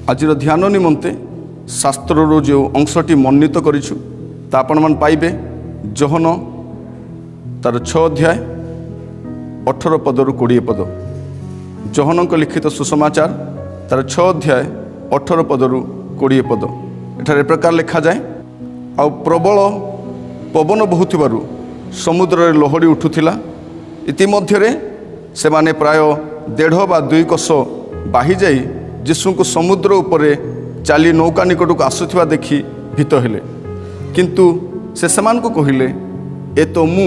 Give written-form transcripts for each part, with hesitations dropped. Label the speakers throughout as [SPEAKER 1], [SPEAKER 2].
[SPEAKER 1] आज ध्यान निमंते शास्त्र जो अंशटी मन्वित करूँ आपण मन पाइबे जोहन तार 6 अध्याय 18 पदरु 20 पद। जोहन लिखित सुसमाचार तार 6 अध्याय 18 पदरु 20 पद। एठारे प्रकार लिखा जाए आ प्रबल पवन बहुथिबारु समुद्र लहड़ी उठुथिला। इतिमध्यरे सेमाने प्राय 1.5 वा 2 कोस बाही जाई यीशु को समुद्र उपरे चाली नौका निकट को आसुथिबा देखि भीत हेले, किंतु से समान को कहिले ए तो मु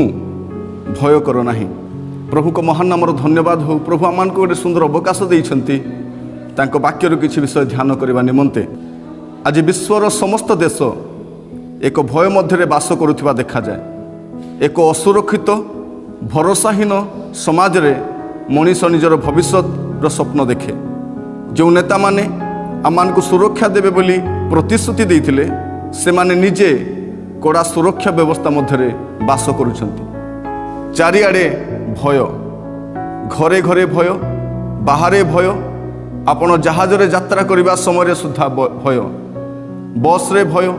[SPEAKER 1] भय कर नाही। प्रभु को महान नामर धन्यवाद हो। प्रभु आमान को गोटे सुंदर अवकाश देइछंती तांको वाक्यर किछि विषय ध्यान करबा निमंते। आज विश्वर समस्त देश एक भय मध्यरे बास करुथिबा देखा जाए। एक असुरक्षित भरोसाहीन समाज रे मनीष निजर भविष्य स्वप्न देखे। जो नेता माने आमान को सुरक्षा देवे बोली प्रतिश्रुति देइथिले से माने निजे कड़ा सुरक्षा व्यवस्था मध्यरे बास करुछंती। चारिआडे भय, घरे घरे भय, बाहरे भय, आपण जहाज रे यात्रा करबा समय सुद्धा भय, बस रे भय,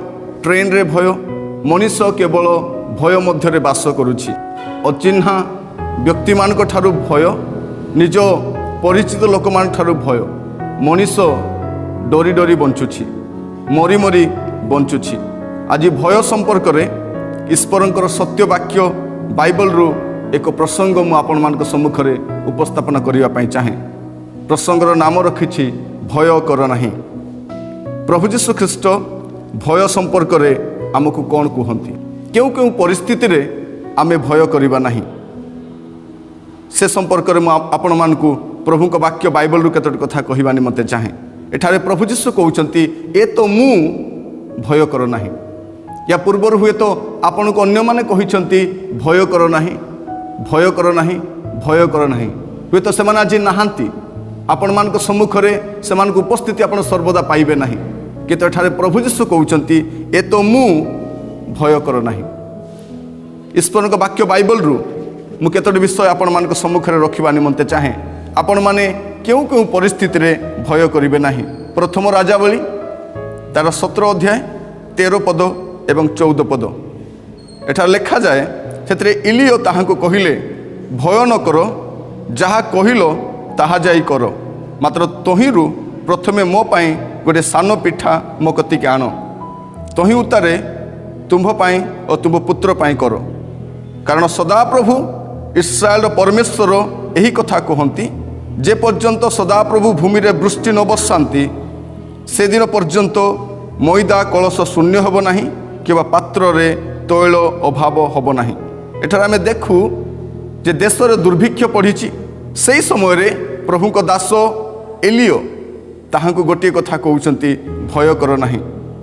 [SPEAKER 1] ट्रेन रे भय। मनीष केवल भय मध्यरे बास करुछि। अचिन्हा व्यक्ति मान ठारू भय, निज परिचित लोक मान ठारू भय। मनीष डरी डरी बंचुछि, मरी मरी बंचुछि। आज भय संपर्क में ईश्वरंकर सत्य वाक्य बाइबल रु एक प्रसंग मु आपण मान सम्मुख में उपस्थापन करने चाहे। प्रसंगर नाम रखिछि भय कर नाही। प्रभु यीशु ख्रीष्ट भय संपर्क में आमको कौन कहती, क्यों क्यों परिस्थिति रे आमे भय करिबा नाही, से संपर्क में आपण मान को प्रभु का वाक्य बाइबल रु केतोटी कथा कहबा निमंते चाहे। एठारे प्रभु यीशु कहउचंती ए तो मु भय कर नाही। या पूर्वर हुए तो आपण को अन्य माने कहिसंती भय कर नाही, भय कर नाही, भय कर नाही। हुए तो सेमान आज नाहांती आपण मान को सम्मुख रे सेमान को उपस्थिति आपण सर्वदा पाइबे नाही। किंतु एठारे प्रभु यीशु कहउचंती ए तो मु भय कर नाही। ईश्वर का वाक्य बाइबल रु मु केतोटी विषय आपण मान को सम्मुख रे रखिबा निमंते चाहे। आपण माने क्यों क्यों परिस्थिति रे भय करिबे नाही। प्रथम राजावली तार 17 अध्याय 13 पद एवं 14 पद। एठा लिखा जाए सेतरे इलियो ताहाको कहिले भय न करो, जहा कहिलो ताहा जाई करो, मात्र तहिरु प्रथमे मो पाई गोटे सान पिठा मो कतिके आण, तहि उतारे तुम्भ पाई और तुम्भ पुत्र पाई करो। कारण सदाप्रभु इस्राएल परमेश्वर यही कथा कहती, जे पर्यंत सदाप्रभु भूमि रे वृष्टि न बर्षाती से दिन पर्यंत मैदा कलश शून्य हब नाही, कि पात्र रे तैल अभाव हब नाही। एठार आमे देखू जे देश रे दुर्भिक्ष पड़ी, से समय रे प्रभु को दास एलियो ताहांको गोटे कथा कहउचंती भय कर नाही।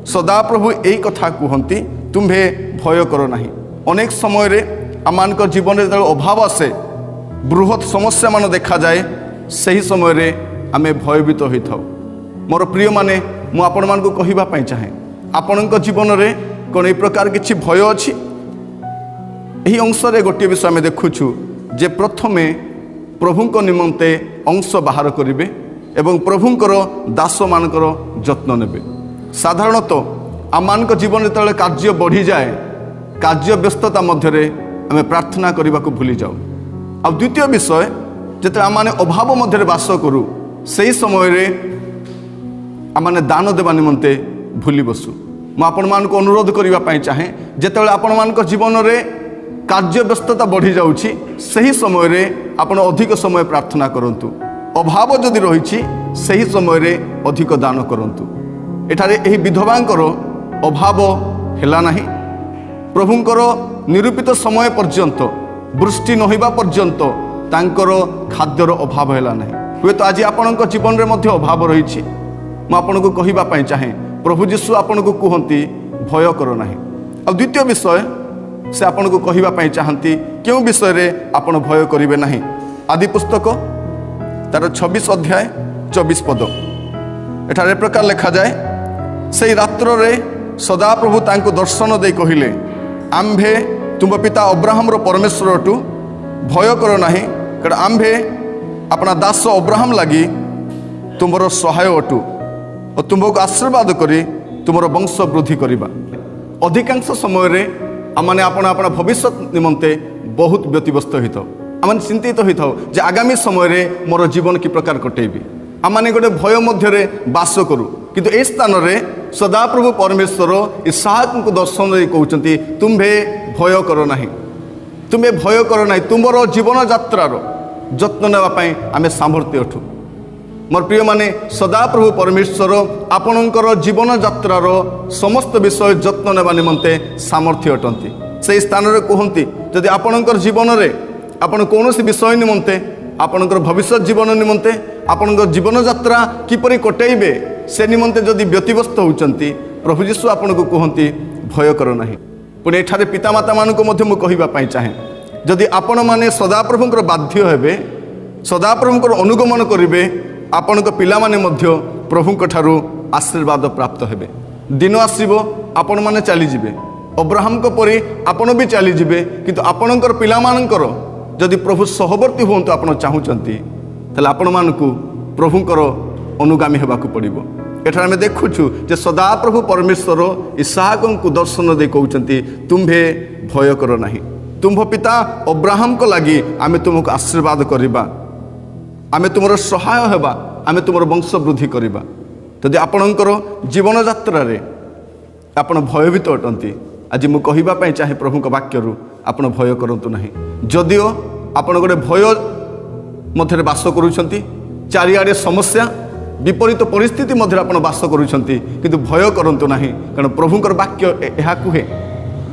[SPEAKER 1] सदाप्रभु यही कथा कहती, तुम्हे भय कर नाही। अनेक समय रे आमान जीवन रे अभाव आसे, बृहत समस्या मान देखा जाए, सही समय रे आमे भयभीत होता। मोर प्रिय माने मु आपण मान को कहिबा पई चाहे, आपण जीवन रे कोन ए प्रकार किछि भय अछि। एही अंश रे गोटे विषय आमे देखुछु जे प्रथमे प्रभुंक निमंते अंश बाहर करिवे एवं प्रभुंकर दास मानकर जत्न नेबे। साधारणतः आमान जीवन रे तळे कार्य बढ़ी जाए, कार्य व्यस्तता मध्यरे आमे प्रार्थना करने को भूली जाऊ। आ द्वितीय विषय जिते आमाने अभाव मध्य बास करूँ, से समय रे आमाने दान देवा निमंते भूली बसु। मु आपण मान को अनुरोध करने चाहे, जिते आपण मान जीवन रे कार्य व्यस्तता बढ़ी जाउछि, सही समय रे आपण अधिक समय प्रार्थना करंतु। अभाव जदि रही सही समय रे अधिक दान करंतु। एठारे एही विधवांकर अभाव हेला नाही। प्रभुंकर निरूपित समय पर्यंत वृष्टि नहिबा पर्यंत तांकर खाद्यर अभाव हैला नहीं। हुए तो आज आपणक जीवन रे मध्य अभाव रही। मु आपन को कहिबा पई चाहे, प्रभु यीशु आपन को कहती भय कर नाही। आ द्वितीय विषय से आपन को कहिबा पई चाहती, क्यों विषय रे आपन भय करिवे नाही। आदि पुस्तक तार 26 अध्याय 24 पद। एठारे प्रकार लिखा जाए, से रात्र रे सदाप्रभु तांको दर्शन दे कहिले, आम्भे तुम पिता अब्राहम रो परमेश्वर अटु, भय कर नाही, कारण आम्भे अपना दास अब्राहम लगी तुमर सहाय अटु। और तुमको आशीर्वाद करी तुम वंश वृद्धि करवा। अधिकांश समय आमने आपण भविष्य निमंते बहुत व्यतिव्यस्त होता आम चिंतित होता जे आगामी समय मोर जीवन कि प्रकार कटेबी। आमने गोटे भय मध्य बास करूँ किंतु ए स्थान में सदाप्रभु परमेश्वर इसहाक को दर्शन दे कहते तुम्भे भय कर ना, तुम्हें भय कर ना, तुम जीवन यात्रार जत्न नापी आम सामर्थ्य अठू। मोर प्रिय माने सदाप्रभु परमेश्वर आपणकर जीवन यात्रार समस्त विषय जत्न नेबा निमंते सामर्थ्य अटंती। से स्थान में कहते जदि आपणकर जीवन में आपण कौन विषय निमंते आपणकर भविष्य जीवन निमंते आपणकर जीवन यात्रा किपरि कटेबे से निमंते जदि व्यतिव्यस्त होउचंती प्रभु यीशु आपन को कहते भय कर ना। पुणी एठारे पितामाता मानक मध्य मु कहिबा पई चाहे जदि आपण माने सदाप्रभुंकर बाध्य हेबे सदाप्रभुंकर अनुगमन करिवे आपणक पिला माने मध्य प्रभुंक ठारू आशीर्वाद प्राप्त हेबे। दिन आसीबो आपण माने चली जिवे अब्राहम को परि आपण भी चली जिवे किंतु आपणकर पिला मानकर जदि प्रभु सहवर्ती हुंतु आपण चाहूचंती ताले आपण मानकु प्रभुंकर अनुगामी हेबाकु पड़िबो। एठार आमे देखुछु जे सदाप्रभु परमेश्वर इसहाक को दर्शन दे कहउचंती तुम्भे भय कर नाही, तुम्भ पिता अब्राहम को लगी आमे तुमको आशीर्वाद करिबा, आमे तुमर सहाय हेबा, आमे तुमर वंश वृद्धि करिबा। जदि आपणकर जीवन यात्रा रे आपण भयभीत अटंती आज मु कहिबा पई चाहे प्रभुक वाक्यरू आपण भय करंतु नाही। जदिओ आपण गोटे भय मध्य बास करूछंती चारिआडे समस्या विपरीत परिस्थिति मध्य आपण बास करूछंती किंतु भय करंतु नाही कारण प्रभुंकर वाक्य एहा कुहे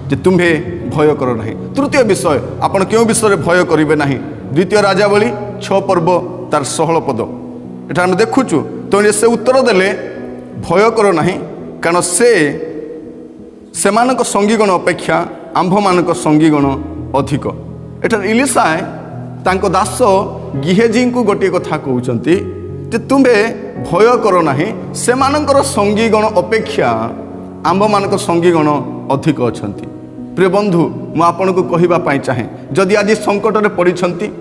[SPEAKER 1] जे तुम्हे भय कर नाही। तृतीय विषय आपण क्यों विषय भय करिवे नाही द्वितीय राजावली 6 पर्व तार 16 पद एटा हम देखुछु तो से उत्तर देले भय कर नाही कारण सेमानक संगीगण अपेक्षा आंभ मानक संगीगण अधिक। एठार इलिशा तांको दास गिहेजी को गोटे कथा कहउचंती जे तुम्हे भय कर नाही सेमानकर संगीगण अपेक्षा आंभ मानक संगीगण अधिक अछंती। प्रिय बंधु मु आपन को कहिबा पई चाहे जदि आज संकट रे पड़िछंती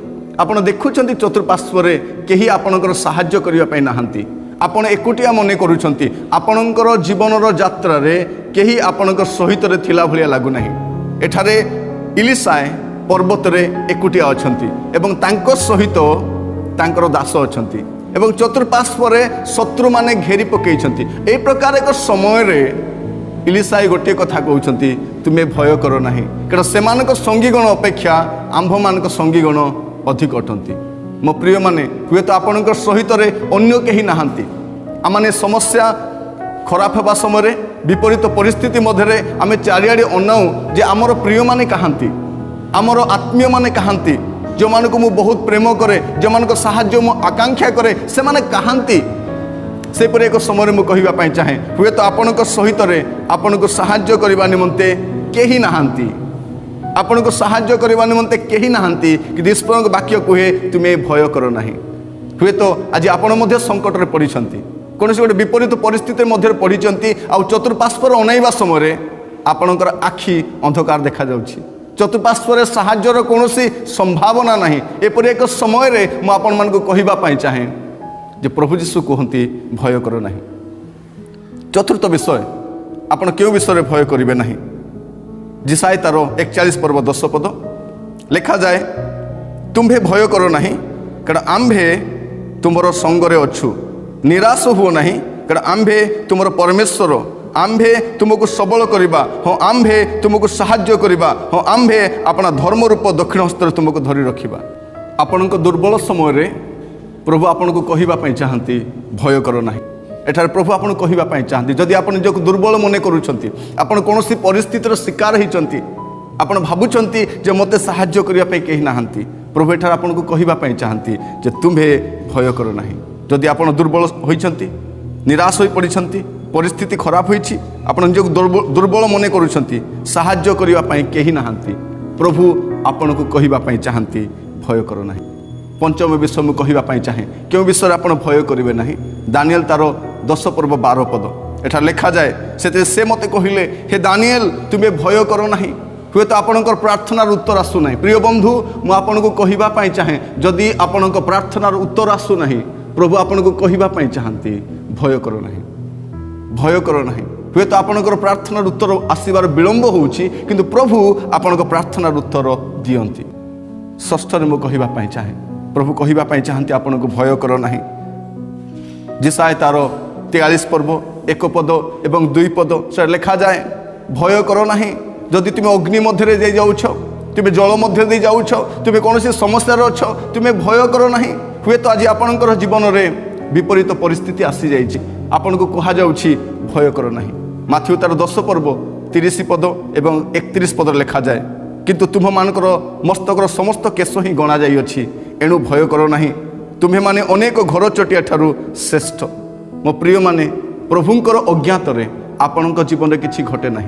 [SPEAKER 1] आपण देखुछंती चतुर्पार्श्व रे केही आपनकर सहाय्य करिया पई नाहंती आपण एकुटिया मने करूछंती आपनकर जीवनर यात्रा रे केही आपनकर सहित रे थिला भलिया लागु नाही। एठारे इलिशा पर्वत रे एकुटिया अछंती एवं तांको सहित तांकर दास अछंती एवं चतुर्पार्श्व रे शत्रु माने घेरी पकेइछंती। ए प्रकार एक समय रे इलिशा गोटे कथा कहउछंती तुमे भय कर नाही कारण सेमानक संगीगण अपेक्षा आंभ मानक संगीगण अधिक अटंती। मो प्रिय माने हुए तो आपणकर सहित रे अन्य केही नाहंती आमाने समस्या खराब हेबा समय विपरीत परिस्थिति मध्य आमे चारिआडे अनाऊ जे आमर प्रिय माने कहांती आमर आत्मीय माने कहांती जो मानक मु बहुत प्रेम करे जो मानक साहाय्य मु आकांक्षा करे से माने कहांती से पर एक समय मु कहिबा पई चाहे हुए तो आपणक सहित रे आपणक साहाय्य करबा निमंते केही नाहंती आपणक साहाय्य करबा निमंते केही नाहंती कि ईश्वरक वाक्य कहे तुमे भय कर नाही। हुए तो आज आपण मध्य संकट रे पड़िछंती कोनोसी गोटे विपरीत परिस्थिति मध्य पड़िछंती आ चतुर्पार्श्वर अनाइबा समय आपणकर आखि अंधकार देखा जाउछि चतुर्पार्श्वर साहाय्यर कोनोसी संभावना नाही। एपरि एक समय रे मु आपण मानकु कहिबा पई चाहे जे प्रभु यीशु कहंती भय कर नाही। चतुर्थ विषय आपण क्यों विषय रे भय करिवे नाही जिसाई तार 41 पर्व 10 पद लिखा जाए तुम्भे भय कर नाही कारण आंभे तुमर संगरे अछु निराश हुओ नाही कारण आंभे तुमर परमेश्वर आंभे तुमको सबल करिबा हाँ आंभे तुमको साहाय्य करिबा हाँ आंभे अपना धर्म रूप दक्षिण हस्त तुमको धरी रखिबा। आपणक दुर्बल समय रे प्रभु आपन को कहिबा पई चाहंती भय कर नाही। एठार प्रभु आपन कहिबा पई चाहंती जदि आपन जो दुर्बल मने करूछंती आपन कोनोसी परिस्थितिर शिकार हिचंती आपन भाबुछंती जे मते साहाय्य करिया पई केही नाहंती प्रभु एठार आपन को कहिबा पई चाहंती जे तुम्हे भय कर नाही। जदि आपन दुर्बल होइछंती निराश होई पड़िछंती परिस्थिति खराब होइछि आपन जो दुर्बल मने करूछंती साहाय्य करिया पई केही नाहंती प्रभु आपन को कहिबा पई चाहंती भय कर नाही। पंचम विषय में कहिबा पई चाहे क्यों विषय आपन भय करिवे नाही दानिएल तार 10 पर्व 12 पद एठा लिखा जाए से मते कहिले हे दानिएल तुमे भय कर नाही हुए तो आपणकर प्रार्थनार उत्तर आसु नाही। प्रिय बंधु मु आपन को कहिबा पई चाहे जदि आपणक प्रार्थनार उत्तर आसु नाही प्रभु आपन को कहिबा पई चाहंती भय कर नाही भय कर ना हुए तो आपणकर प्रार्थनार उत्तर आसबार विलंब होउछि किंतु प्रभु आपणक प्रार्थनार उत्तर दियंती। षष्ठरे मु कहवाई चाहे प्रभु कहवाई चाहती आपण को भय कर ना जिसाए तार 43 पर्व 1 पद एवं 2 पद से लिखा जाए भय कर ना जदि तुम अग्नि मध्य दे जाउछ तुम जल मध्य दे जाउछ तुम कौन समस्या अच्छ तुम भय कर ना हुए तो आज आपणकर जीवन में विपरीत परिस्थिति आसी जाइए आपन को कहा जाउछि भय कर ना। माथ्यू तार 10 पर्व 30 पद एवं 31 पद लिखा जाए किंतु तुम मानकर मस्तकर समस्त केश ही गणा जाइए एणु भय कर ना तुम्हें माने अनेक घर चटिया ठारू श्रेष्ठ। मो प्रिय माने प्रभुंकर अज्ञात रे आपणक जीवन में किसी घटे ना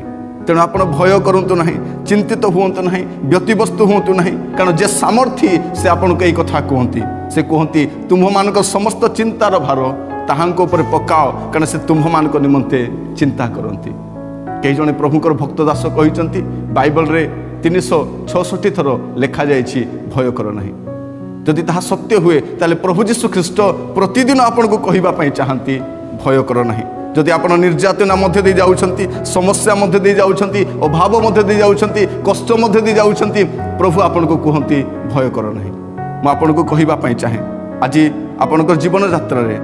[SPEAKER 1] तेणु आप भय करूँ ना चिंतित हूँ ना व्यतिव्यस्त हूँ ना कारण जे सामर्थी से आपन को यही कथा कहती से कहती तुम्ह मानक समस्त चिंतार भार ताहांक ऊपर पकाओ कारण से तुम्ह मानक निमंते चिंता करती। कई जने प्रभुंकर भक्त दास कहते बाइबल रे 366 थर लिखा जाइए भय कर ना जदि ताहा सत्य हुए ताले प्रभु जीशु ख्रीष्ट प्रतिदिन आपन को कहवाई चाहती भय कर ना। जदि आप निर्यातना मध्य दे जाउछंती समस्या मध्य दे जाउछंती अभाव मध्य दे जाउछंती कष्ट मध्य दे जाउछंती प्रभु आपन को कहती भय कर ना। मैं आपन को कहवाई चाहे आज आपनकर जीवन यात्रा रे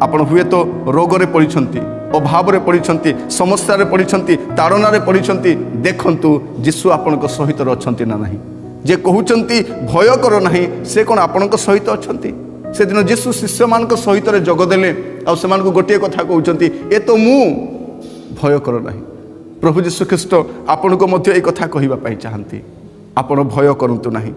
[SPEAKER 1] आपण हुए तो रोग रे पड़िछंती अभाव रे पड़िछंती समस्या रे पड़िछंती ताड़ना रे पड़िछंती देखंतु यीशु आपनक सहित अछंती ना नहीं जे कहउछंती भय कर नाही से कोन आपनक सहित अछंती। से दिन यीशु शिष्य मान सहित जगदेले आ से गोटे कथा कहउछंती ए तो मु भय कर नाही। प्रभु यीशु ख्रीष्ट आपन को मध्य ए कथा कहबा पाई चाहंती आपण भय करंतु नाही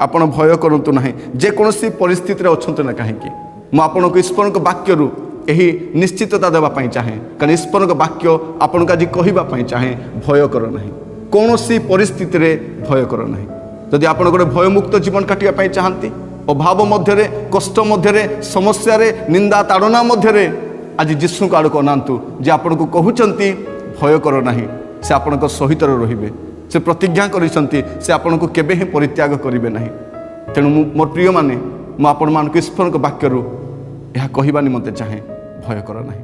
[SPEAKER 1] आपण भय करंतु नाही जे कोनोसी परिस्थिति रे अछंत ना काहेकि मु आपन को ईश्वर को वाक्य रु एही निश्चितता देबा पाई चाहे कारण ईश्वर को वाक्य आपन को आज कहबा पाई चाहे भय कर नाही कोनोसी परिस्थिति रे भय कर नाही। जदि आपन गोटे भयमुक्त जीवन काटिया पाई चाहंती अभाव मध्य कष्ट मध्य समस्या निंदा ताड़ना मध्य आज यीशु को आड़क अनातु जे आपन को कहउछंती भय कर नाही से आपन सहित रहिबे से प्रतिज्ञा करिसंती से आपन को केबे ही परित्याग करिवे नाही। तेणु मोर प्रिय माने मु आपण मान ईश्वर वाक्य यह कहवा निमंते चाहे भय कर नाही।